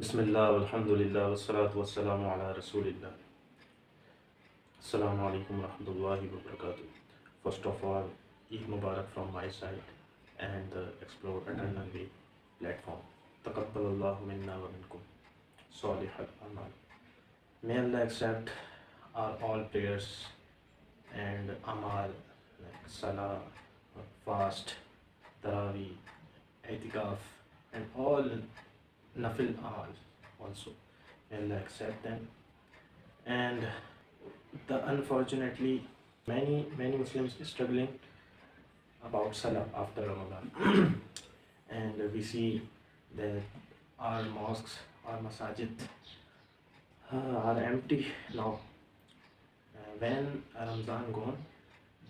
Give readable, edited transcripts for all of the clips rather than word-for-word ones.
Bismillah, alhamdulillah, wassalatu wassalamu ala rasulillah. Assalamu alaikum warahmatullahi wabarakatuh. First of all, Eid Mubarak from my side and the Explore Eternal Way platform. Taqabbalallahu minna wa minkum. Salih al-amal. May Allah accept our all prayers and amal like salah, fast, tarawih, itikaf and all nafil amal also. May Allah accept them. And unfortunately, many Muslims is struggling about salah after Ramadan. And we see that our mosques, our masajid are empty now. When Ramadan gone,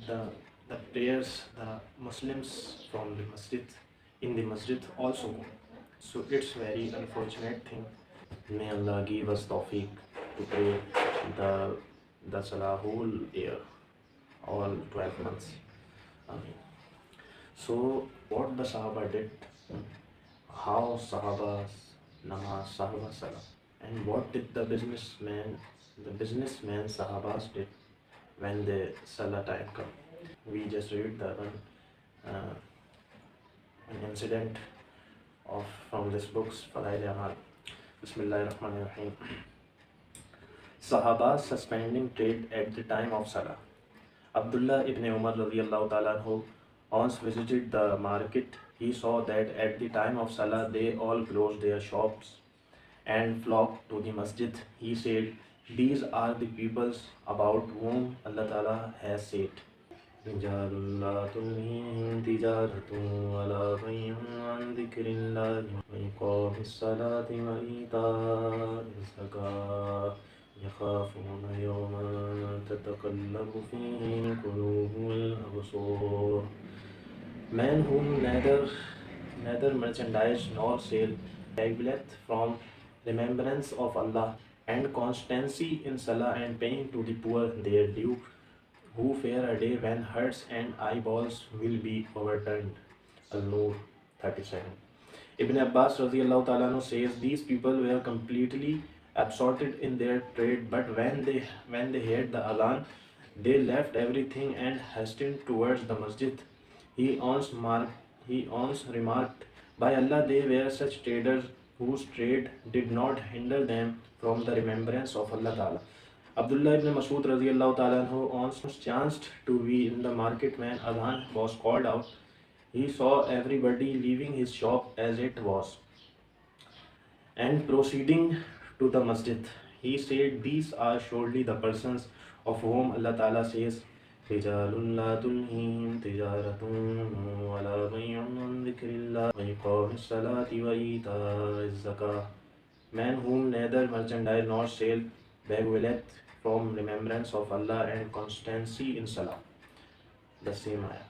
the prayers, the Muslims from the masjid in the masjid also gone. So it's very unfortunate thing. May Allah give us tawfiq to pray the the salah whole year, all 12 months. Ameen. So what the Sahaba did, how Sahabas namaz, Sahaba salah, and what did the businessman Sahabas did when the salah time come. We just read the uh, an incident of from this books Fadail Amal. Bismillahir Rahmanir Rahim. Sahaba suspending trade at the time of Salah. Abdullah ibn Umar radiallahu ta'ala anhu once visited the market. He saw that at the time of Salah they all closed their shops and flocked to the masjid. He said, "These are the peoples about whom Allah Ta'ala has said, رجال لا تلهيهم تجارة ولا بيع عن ذكر الله وإقام الصلاة وإيتاء الزكاة يخافون يوما تتقلب فيه القلوب والأبصار." Men whom neither merchandise nor sale neglect from remembrance of Allah and constancy in salah and paying to the poor their due, who fear a day when hearts and eyeballs will be overturned. Al-Nur 37. Ibn Abbas radiallahu ta'ala anhu says these people were completely absorbed in their trade, but when they heard the adhan, they left everything and hastened towards the masjid. He once remarked, "By Allah, they were such traders whose trade did not hinder them from the remembrance of Allah Ta'ala." Abdullah ibn Masud radiallahu ta'ala anhu once chanced to be in the market when adhan was called out. He saw everybody leaving his shop as it was and proceeding to the masjid. He said, "These are surely the persons of whom Allah Ta'ala says, رجال لا تلهيهم تجارة ولا بيع عن ذكر الله وإقام الصلاة وإيتاء الزكاة." Men whom neither merchandise nor sale beguileth from remembrance of Allah and constancy in salah. The same ayah.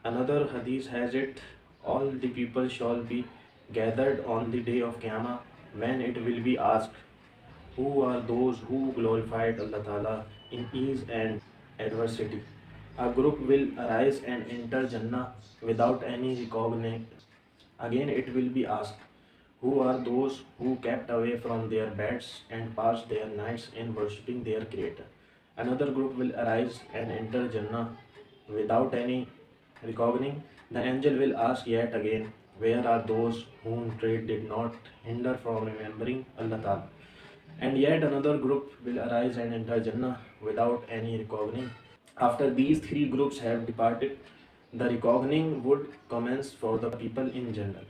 Another hadith has it, all the people shall be gathered on the day of Qiyamah, when it will be asked, "Who are those who glorified Allah Ta'ala in ease and adversity?" A group will arise and enter Jannah without any recognition. Again it will be asked, "Who are those who kept away from their beds and passed their nights in worshipping their Creator?" Another group will arise and enter Jannah without any recognition. The angel will ask yet again, "Where are those whom trade did not hinder from remembering Allah Ta'ala?" And yet another group will arise and enter Jannah without any recognition. After these three groups have departed, the reckoning would commence for the people in general.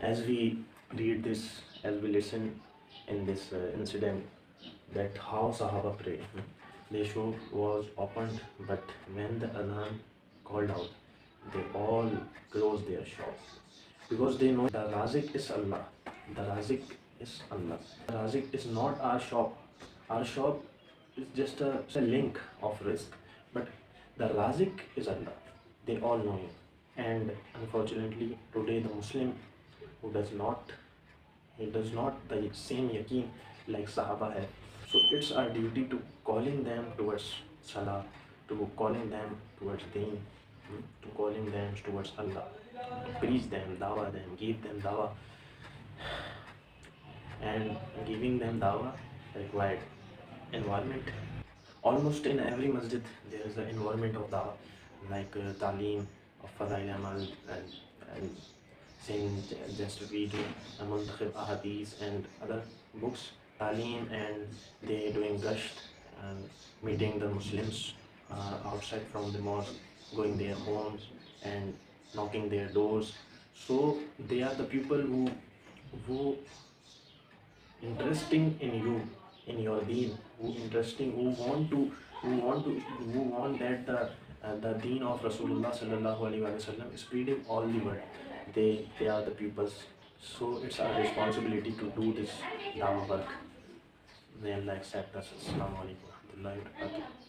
As we read this, as we listen in this incident, that how Sahaba pray, their shop was opened, but when the adhan called out, they all closed their shops because they know the Razik is Allah. The Razik is Allah. The Razik is not our shop. Our shop is just a link of risk, but the Razik is Allah. They all know it. And unfortunately, today the Muslim who does not the same yaqeen like Sahaba have. So it's our duty to calling them towards Salah, to calling them towards Deen, to calling them towards Allah. preach them, dawah them, give them dawah, and giving them dawah required environment. Almost in every masjid there is an environment of dawah, like talim of Fadail Amal, and saying just reading Muntakhib Ahadith and other books, talim, and they doing gasht and meeting the Muslims outside from the mosque, going their homes and knocking their doors. So they are the people who interesting in you, in your deen, who interesting, who want that the deen of Rasulullah sallallahu alaihi wasallam is spreading all the world. They are the peoples. So it's our responsibility to do this dawah work. May Allah accept us. Assalamu alaikum wa rahmatullahi wa barakatuh.